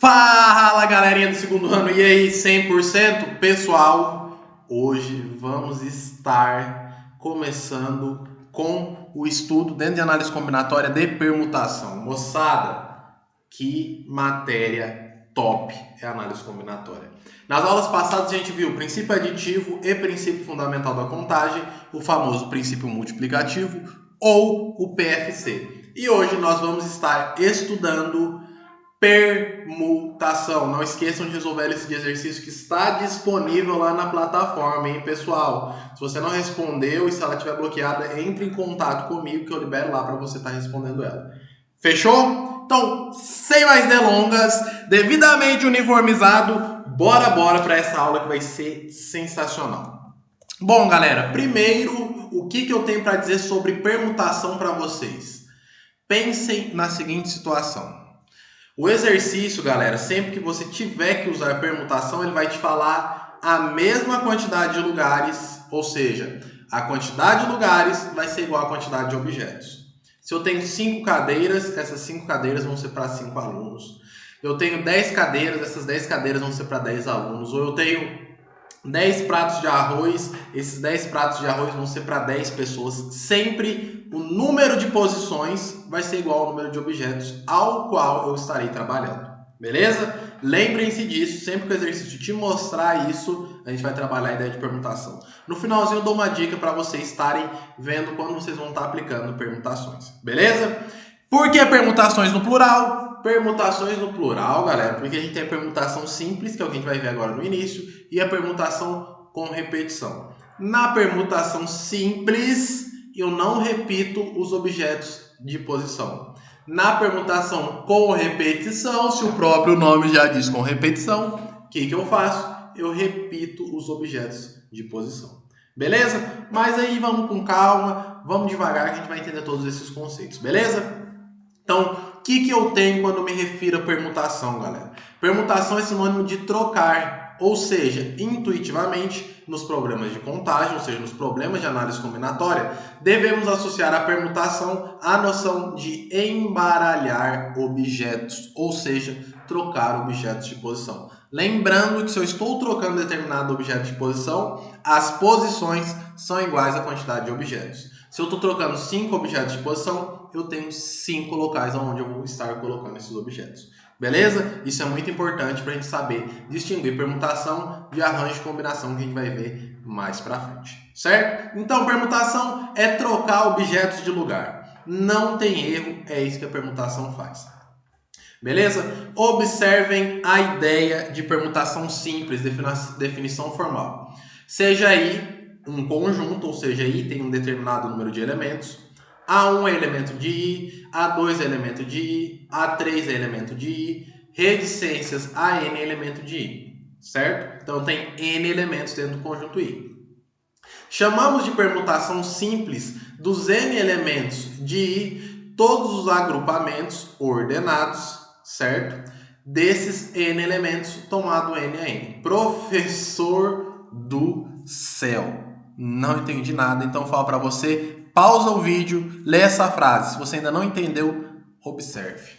Fala, galerinha do segundo ano, e aí, 100%? Pessoal, hoje vamos estar começando com o estudo dentro de análise combinatória de permutação. Moçada, que matéria top é a análise combinatória. Nas aulas passadas a gente viu o princípio aditivo e princípio fundamental da contagem, o famoso princípio multiplicativo ou o PFC. E hoje nós vamos estar estudando permutação. Não esqueçam de resolver esse exercício que está disponível lá na plataforma, hein, pessoal? Se você não respondeu e se ela estiver bloqueada, entre em contato comigo que eu libero lá para você estar respondendo ela. Fechou? Então, sem mais delongas, devidamente uniformizado, bora para essa aula que vai ser sensacional. Bom, galera, primeiro, o que eu tenho para dizer sobre permutação para vocês? Pensem na seguinte situação. O exercício, galera, sempre que você tiver que usar permutação, ele vai te falar a mesma quantidade de lugares, ou seja, a quantidade de lugares vai ser igual à quantidade de objetos. Se eu tenho 5 cadeiras, essas 5 cadeiras vão ser para 5 alunos. Eu tenho 10 cadeiras, essas 10 cadeiras vão ser para 10 alunos. Ou eu tenho 10 pratos de arroz, esses 10 pratos de arroz vão ser para 10 pessoas. Sempre o número de posições vai ser igual ao número de objetos ao qual eu estarei trabalhando. Beleza? Lembrem-se disso, sempre que o exercício te mostrar isso, a gente vai trabalhar a ideia de permutação. No finalzinho eu dou uma dica para vocês estarem vendo quando vocês vão estar aplicando permutações. Beleza? Por que permutações no plural? Permutações no plural, galera, porque a gente tem a permutação simples, que é o que a gente vai ver agora no início, e a permutação com repetição. Na permutação simples, eu não repito os objetos de posição. Na permutação com repetição, se o próprio nome já diz com repetição, o que eu faço? Eu repito os objetos de posição. Beleza? Mas aí vamos com calma, vamos devagar que a gente vai entender todos esses conceitos, beleza? Então, o que eu tenho quando me refiro a permutação, galera? Permutação é sinônimo de trocar, ou seja, intuitivamente, nos problemas de contagem, ou seja, nos problemas de análise combinatória, devemos associar a permutação à noção de embaralhar objetos, ou seja, trocar objetos de posição. Lembrando que se eu estou trocando determinado objeto de posição, as posições são iguais à quantidade de objetos. Se eu estou trocando 5 objetos de posição, eu tenho 5 locais onde eu vou estar colocando esses objetos. Beleza? Isso é muito importante para a gente saber distinguir permutação de arranjo de combinação que a gente vai ver mais para frente. Certo? Então, permutação é trocar objetos de lugar. Não tem erro, é isso que a permutação faz. Beleza? Observem a ideia de permutação simples, definição formal. Seja I um conjunto, ou seja, I tem um determinado número de elementos. A1 é elemento de I, A2 é elemento de I, A3 é elemento de I, reticências AN é elemento de I, certo? Então tem N elementos dentro do conjunto I. Chamamos de permutação simples dos N elementos de I todos os agrupamentos ordenados, certo? Desses N elementos tomado N a N. Professor do céu, não entendi nada, então eu falo para você, pausa o vídeo, lê essa frase. Se você ainda não entendeu, observe.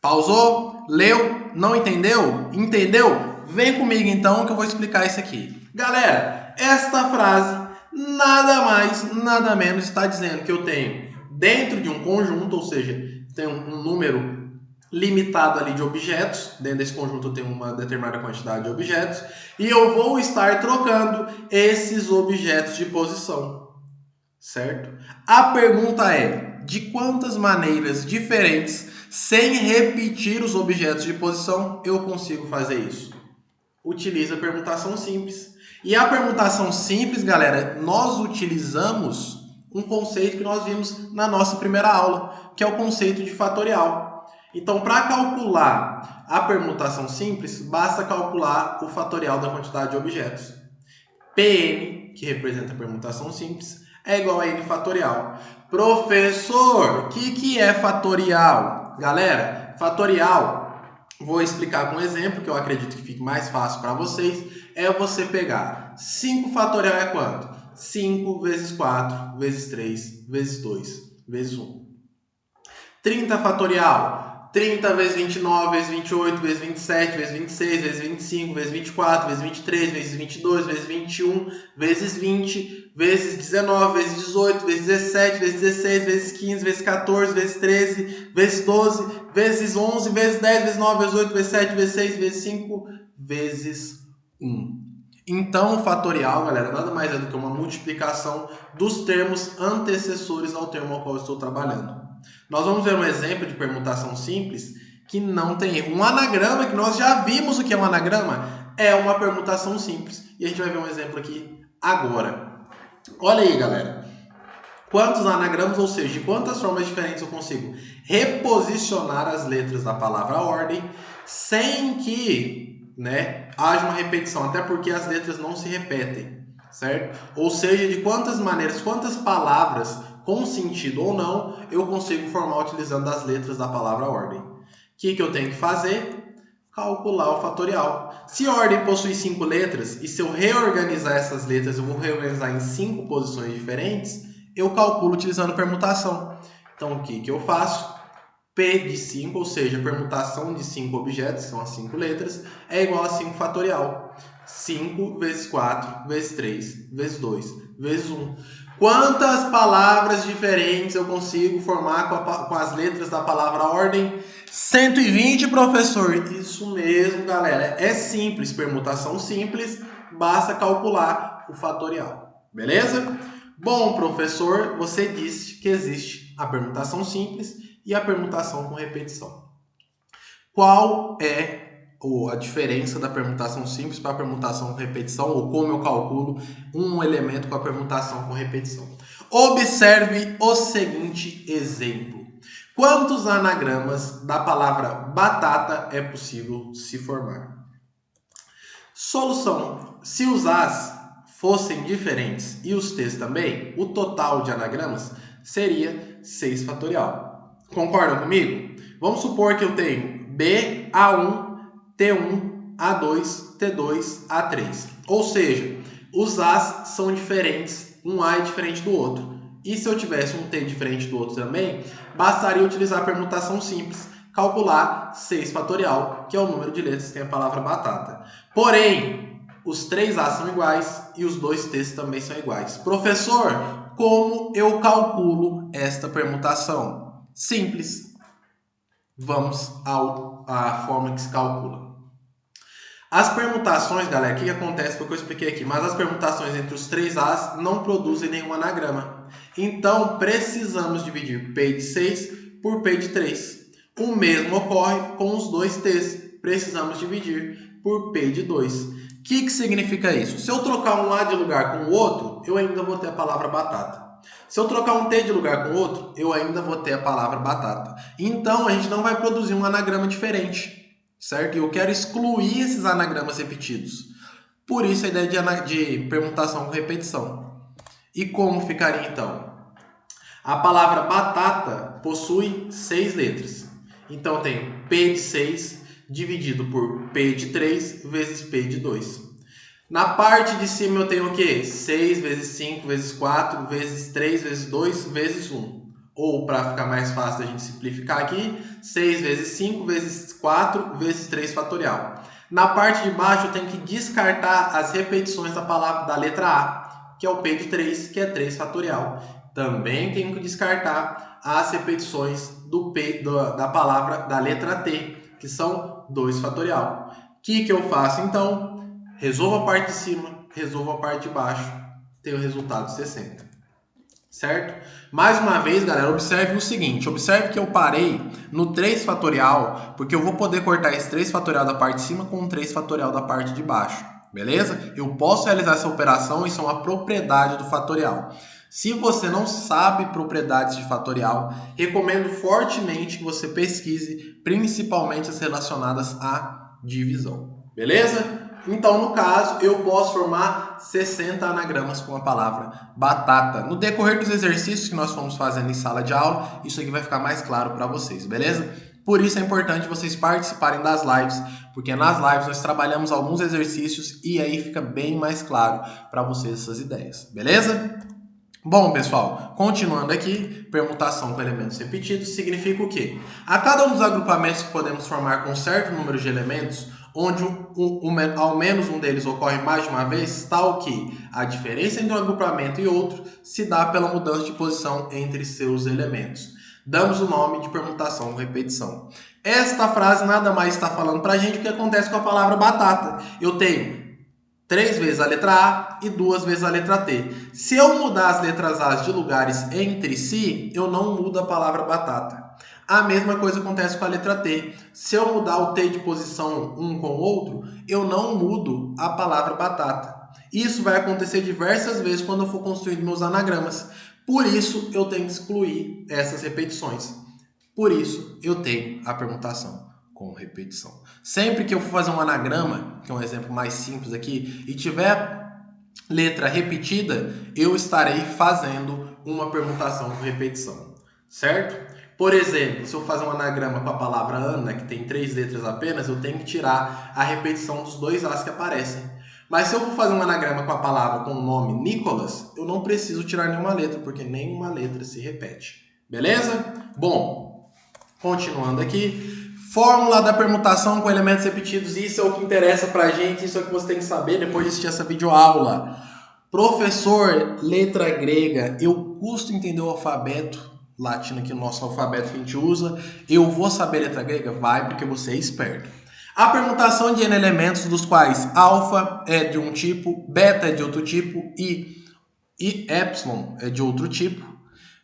Pausou? Leu? Não entendeu? Entendeu? Vem comigo então que eu vou explicar isso aqui. Galera, esta frase nada mais, nada menos está dizendo que eu tenho dentro de um conjunto, ou seja, tem um número limitado ali de objetos, dentro desse conjunto eu tenho uma determinada quantidade de objetos, e eu vou estar trocando esses objetos de posição, certo? A pergunta é, de quantas maneiras diferentes, sem repetir os objetos de posição, eu consigo fazer isso? Utiliza a permutação simples. E a permutação simples, galera, nós utilizamos um conceito que nós vimos na nossa primeira aula, que é o conceito de fatorial. Então, para calcular a permutação simples, basta calcular o fatorial da quantidade de objetos. Pn, que representa a permutação simples, é igual a n fatorial. Professor, o que é fatorial? Galera, fatorial, vou explicar com um exemplo, que eu acredito que fique mais fácil para vocês, é você pegar 5 fatorial é quanto? 5 vezes 4, vezes 3, vezes 2, vezes 1. 30 fatorial. 30 vezes 29, vezes 28, vezes 27, vezes 26, vezes 25, vezes 24, vezes 23, vezes 22, vezes 21, vezes 20, vezes 19, vezes 18, vezes 17, vezes 16, vezes 15, vezes 14, vezes 13, vezes 12, vezes 11, vezes 10, vezes 9, vezes 8, vezes 7, vezes 6, vezes 5, vezes 1. Então, o fatorial, galera, nada mais é do que uma multiplicação dos termos antecessores ao termo ao qual eu estou trabalhando. Nós vamos ver um exemplo de permutação simples que não tem erro. Um anagrama, que nós já vimos o que é um anagrama, é uma permutação simples. E a gente vai ver um exemplo aqui agora. Olha aí, galera. Quantos anagramas, ou seja, de quantas formas diferentes eu consigo reposicionar as letras da palavra ordem sem que, haja uma repetição, até porque as letras não se repetem, certo? Ou seja, de quantas maneiras, quantas palavras com sentido ou não eu consigo formar utilizando as letras da palavra ordem. O que eu tenho que fazer? Calcular o fatorial. Se a ordem possui 5 letras e se eu reorganizar essas letras, eu vou reorganizar em 5 posições diferentes, eu calculo utilizando permutação. Então, o que eu faço? P de 5, ou seja, a permutação de 5 objetos, que são as 5 letras, é igual a 5 fatorial. 5 vezes 4, vezes 3, vezes 2, vezes 1. Quantas palavras diferentes eu consigo formar com as letras da palavra ordem? 120, professor. Isso mesmo, galera. É simples, permutação simples, basta calcular o fatorial. Beleza? Bom, professor, você disse que existe a permutação simples e a permutação com repetição. Qual é a diferença da permutação simples para a permutação com repetição, ou como eu calculo um elemento com a permutação com repetição? Observe o seguinte exemplo. Quantos anagramas da palavra batata é possível se formar? Solução. Se os As fossem diferentes e os T's também, o total de anagramas seria 6 fatorial. Concordam comigo? Vamos supor que eu tenho B, A1, T1, A2, T2, A3. Ou seja, os As são diferentes, um A é diferente do outro. E se eu tivesse um T diferente do outro também, bastaria utilizar a permutação simples, calcular 6 fatorial, que é o número de letras que tem a palavra batata. Porém, os 3 As são iguais e os 2 T's também são iguais. Professor, como eu calculo esta permutação? Simples. Vamos à forma que se calcula. As permutações, galera, o que acontece? Foi o que eu expliquei aqui, mas as permutações entre os 3 As não produzem nenhum anagrama. Então, precisamos dividir P de 6 por P de 3. O mesmo ocorre com os 2 T's. Precisamos dividir por P de 2. O que significa isso? Se eu trocar um A de lugar com o outro, eu ainda vou ter a palavra batata. Se eu trocar um T de lugar com o outro, eu ainda vou ter a palavra batata. Então, a gente não vai produzir um anagrama diferente. Certo? E eu quero excluir esses anagramas repetidos. Por isso a ideia de permutação com repetição. E como ficaria então? A palavra batata possui 6 letras. Então eu tenho P de 6 dividido por P de 3 vezes P de 2. Na parte de cima eu tenho o quê? 6 vezes 5 vezes 4 vezes 3 vezes 2 vezes 1. Ou, para ficar mais fácil da gente simplificar aqui, 6 vezes 5 vezes 4 vezes 3 fatorial. Na parte de baixo eu tenho que descartar as repetições da palavra da letra A, que é o P de 3, que é 3 fatorial. Também tenho que descartar as repetições do P da palavra da letra T, que são 2 fatorial. O que eu faço então? Resolvo a parte de cima, resolvo a parte de baixo, tenho o resultado de 60. Certo? Mais uma vez, galera, observe o seguinte. Observe que eu parei no 3 fatorial, porque eu vou poder cortar esse 3 fatorial da parte de cima com o 3 fatorial da parte de baixo. Beleza? Eu posso realizar essa operação, isso é uma propriedade do fatorial. Se você não sabe propriedades de fatorial, recomendo fortemente que você pesquise, principalmente as relacionadas à divisão. Beleza? Então, no caso, eu posso formar 60 anagramas com a palavra batata. No decorrer dos exercícios que nós fomos fazendo em sala de aula, isso aqui vai ficar mais claro para vocês, beleza? Por isso é importante vocês participarem das lives, porque nas lives nós trabalhamos alguns exercícios e aí fica bem mais claro para vocês essas ideias, beleza? Bom, pessoal, continuando aqui, permutação com elementos repetidos significa o quê? A cada um dos agrupamentos que podemos formar com um certo número de elementos, onde ao menos um deles ocorre mais de uma vez, tal que a diferença entre um agrupamento e outro se dá pela mudança de posição entre seus elementos. Damos o nome de permutação com repetição. Esta frase nada mais está falando para a gente o que acontece com a palavra batata. Eu tenho 3 vezes a letra A e 2 vezes a letra T. Se eu mudar as letras A de lugares entre si, eu não mudo a palavra batata. A mesma coisa acontece com a letra T. Se eu mudar o T de posição um com o outro, eu não mudo a palavra batata. Isso vai acontecer diversas vezes quando eu for construindo meus anagramas. Por isso, eu tenho que excluir essas repetições. Por isso, eu tenho a permutação com repetição. Sempre que eu for fazer um anagrama, que é um exemplo mais simples aqui, e tiver letra repetida, eu estarei fazendo uma permutação com repetição, certo? Por exemplo, se eu fazer um anagrama com a palavra Ana, que tem 3 letras apenas, eu tenho que tirar a repetição dos 2 As que aparecem. Mas se eu for fazer um anagrama com a palavra com o nome Nicolas, eu não preciso tirar nenhuma letra, porque nenhuma letra se repete. Beleza? Bom, continuando aqui. Fórmula da permutação com elementos repetidos, isso é o que interessa pra gente, isso é o que você tem que saber depois de assistir essa videoaula. Professor, letra grega, eu custo entender o alfabeto latino aqui, o nosso alfabeto que a gente usa, eu vou saber letra grega? Vai, porque você é esperto. A permutação de N elementos, dos quais alfa é de um tipo, beta é de outro tipo e epsilon é de outro tipo,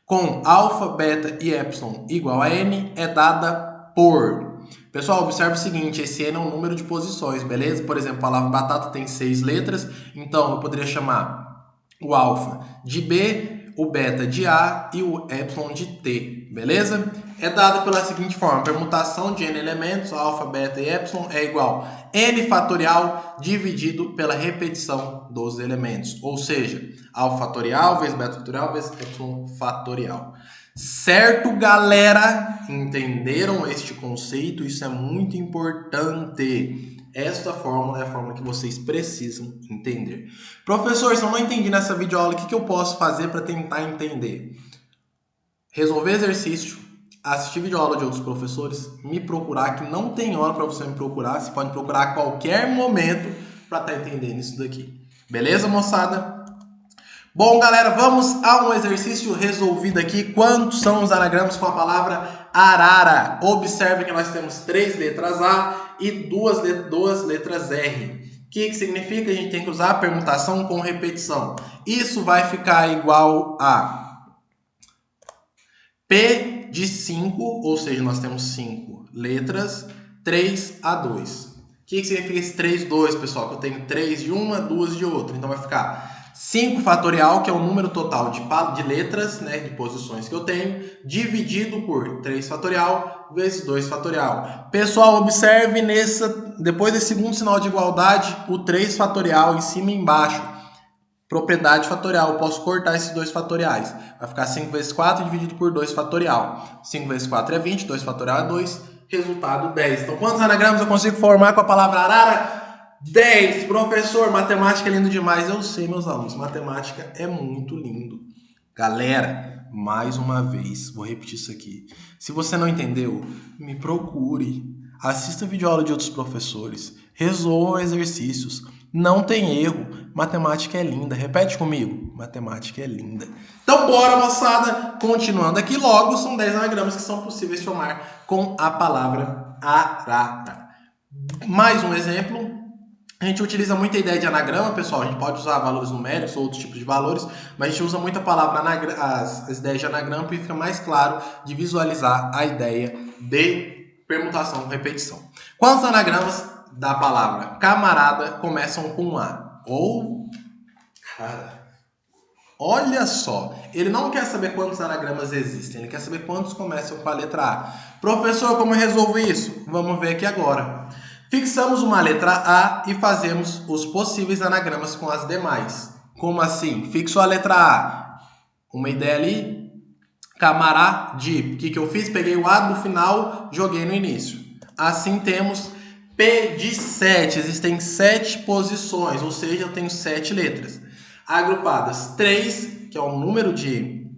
com alfa, beta e epsilon igual a N, é dada por... Pessoal, observe o seguinte, esse N é um número de posições, beleza? Por exemplo, a palavra batata tem 6 letras, então eu poderia chamar o alfa de B, o beta de A e o epsilon de T, beleza? É dada pela seguinte forma, permutação de N elementos, alfa, beta e epsilon é igual a N fatorial dividido pela repetição dos elementos, ou seja, alfa fatorial vezes beta fatorial vezes epsilon fatorial. Certo, galera? Entenderam este conceito? Isso é muito importante. Esta fórmula é a fórmula que vocês precisam entender. Professor, se eu não entendi nessa videoaula, o que eu posso fazer para tentar entender? Resolver exercício, assistir videoaula de outros professores, me procurar, que não tem hora para você me procurar. Você pode me procurar a qualquer momento para estar entendendo isso daqui. Beleza, moçada? Bom, galera, vamos a um exercício resolvido aqui. Quantos são os anagramas com a palavra arara? Observe que nós temos 3 letras A e 2 letras R. O que significa? A gente tem que usar a permutação com repetição. Isso vai ficar igual a P de 5, ou seja, nós temos 5 letras, 3 a 2. O que significa esse 3, 2, pessoal? Que eu tenho 3 de uma, 2 de outra. Então vai ficar 5 fatorial, que é o número total de letras, né, de posições que eu tenho, dividido por 3 fatorial vezes 2 fatorial. Pessoal, observe depois desse segundo sinal de igualdade, o 3 fatorial em cima e embaixo. Propriedade fatorial, eu posso cortar esses 2 fatoriais. Vai ficar 5 vezes 4 dividido por 2 fatorial. 5 vezes 4 é 20, 2 fatorial é 2, resultado 10. Então, quantos anagramas eu consigo formar com a palavra arara? 10. Professor, matemática é lindo demais. Eu sei, meus alunos, matemática é muito lindo. Galera, mais uma vez, vou repetir isso aqui. Se você não entendeu, me procure. Assista videoaula de outros professores. Resolvam exercícios. Não tem erro. Matemática é linda. Repete comigo. Matemática é linda. Então, bora, moçada. Continuando aqui, logo, são 10 anagramas que são possíveis formar com a palavra arara. Mais um exemplo. A gente utiliza muita ideia de anagrama, pessoal. A gente pode usar valores numéricos ou outros tipos de valores, mas a gente usa muito a palavra as ideias de anagrama porque fica mais claro de visualizar a ideia de permutação com repetição. Quantos anagramas da palavra camarada começam com A? Cara, olha só, ele não quer saber quantos anagramas existem, ele quer saber quantos começam com a letra A. Professor, como eu resolvo isso? Vamos ver aqui agora. Fixamos uma letra A e fazemos os possíveis anagramas com as demais. Como assim? Fixou a letra A. Uma ideia ali. Camarade. O que eu fiz? Peguei o A do final, joguei no início. Assim temos P de 7. Existem 7 posições, ou seja, eu tenho 7 letras. Agrupadas 3 que é o número de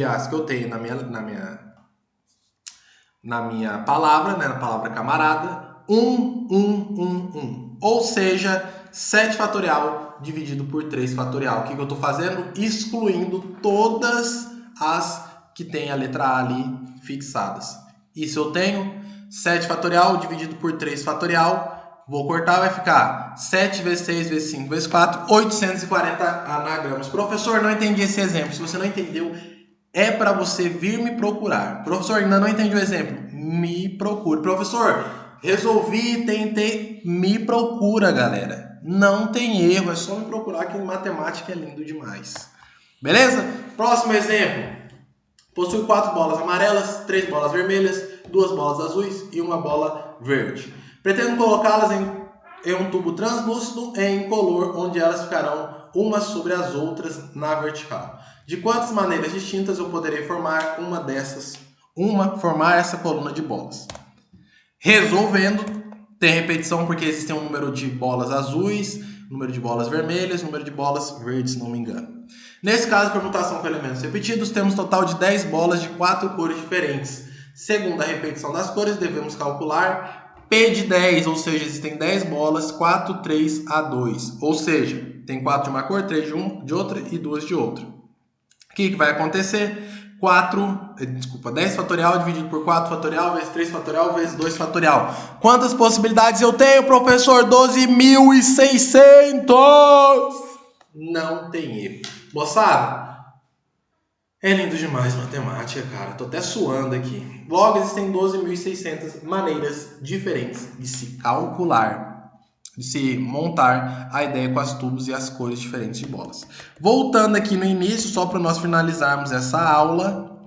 As que eu tenho na minha palavra, né, na palavra camarada, 1. Ou seja, 7 fatorial dividido por 3 fatorial. O que eu estou fazendo? Excluindo todas as que tem a letra A ali fixadas. Isso eu tenho 7 fatorial dividido por 3 fatorial. Vou cortar, vai ficar 7 vezes 6 vezes 5 vezes 4, 840 anagramas. Professor, não entendi esse exemplo. Se você não entendeu, é para você vir me procurar. Professor, ainda não entendi o exemplo. Me procure. Professor, resolvi, tentei. Me procura, galera. Não tem erro, é só me procurar que matemática é lindo demais. Beleza? Próximo exemplo. Possui 4 bolas amarelas, 3 bolas vermelhas, 2 bolas azuis e 1 bola verde. Pretendo colocá-las em um tubo translúcido em incolor, onde elas ficarão umas sobre as outras na vertical. De quantas maneiras distintas eu poderei formar formar essa coluna de bolas? Resolvendo, tem repetição porque existe um número de bolas azuis, número de bolas vermelhas, número de bolas verdes, se não me engano. Nesse caso, permutação com elementos repetidos, temos um total de 10 bolas de 4 cores diferentes. Segundo a repetição das cores, devemos calcular P de 10, ou seja, existem 10 bolas, 4, 3 a 2. Ou seja, tem 4 de uma cor, 3 de outra e 2 de outra. O que vai acontecer? 10 fatorial dividido por 4 fatorial vezes 3 fatorial vezes 2 fatorial. Quantas possibilidades eu tenho, professor? 12.600! Não tem erro. Moçada, é lindo demais matemática, cara. Tô até suando aqui. Logo, existem 12.600 maneiras diferentes de se calcular, de se montar a ideia com as tubos e as cores diferentes de bolas. Voltando aqui no início, só para nós finalizarmos essa aula.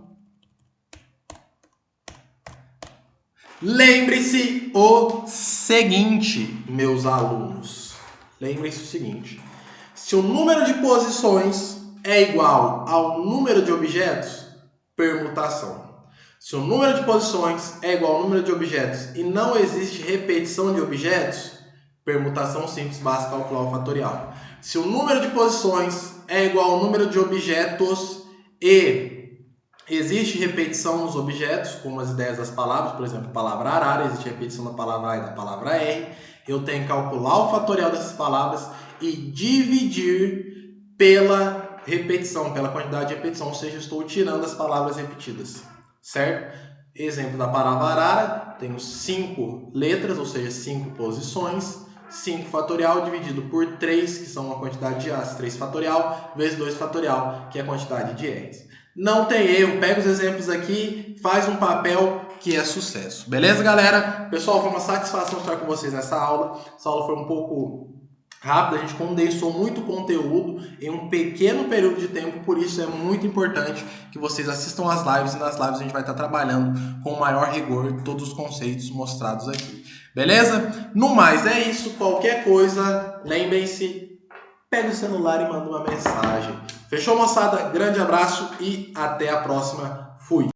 Lembre-se o seguinte, meus alunos. Lembre-se o seguinte. Se o número de posições é igual ao número de objetos, permutação. Se o número de posições é igual ao número de objetos e não existe repetição de objetos, permutação simples, basta calcular o fatorial. Se o número de posições é igual ao número de objetos e existe repetição nos objetos, como as ideias das palavras, por exemplo, a palavra arara, existe repetição da palavra A e da palavra R, eu tenho que calcular o fatorial dessas palavras e dividir pela repetição, pela quantidade de repetição, ou seja, estou tirando as palavras repetidas, certo? Exemplo da palavra arara, tenho 5 letras, ou seja, 5 posições, 5 fatorial dividido por 3, que são a quantidade de A's, 3 fatorial, vezes 2 fatorial, que é a quantidade de R's. Não tem erro, pega os exemplos aqui, faz um papel que é sucesso. Beleza, galera? Pessoal, foi uma satisfação estar com vocês nessa aula. Essa aula foi um pouco rápida, a gente condensou muito conteúdo em um pequeno período de tempo, por isso é muito importante que vocês assistam às lives, e nas lives a gente vai estar trabalhando com o maior rigor todos os conceitos mostrados aqui. Beleza? No mais, é isso. Qualquer coisa, lembrem-se, pega o celular e manda uma mensagem. Fechou, moçada? Grande abraço e até a próxima. Fui!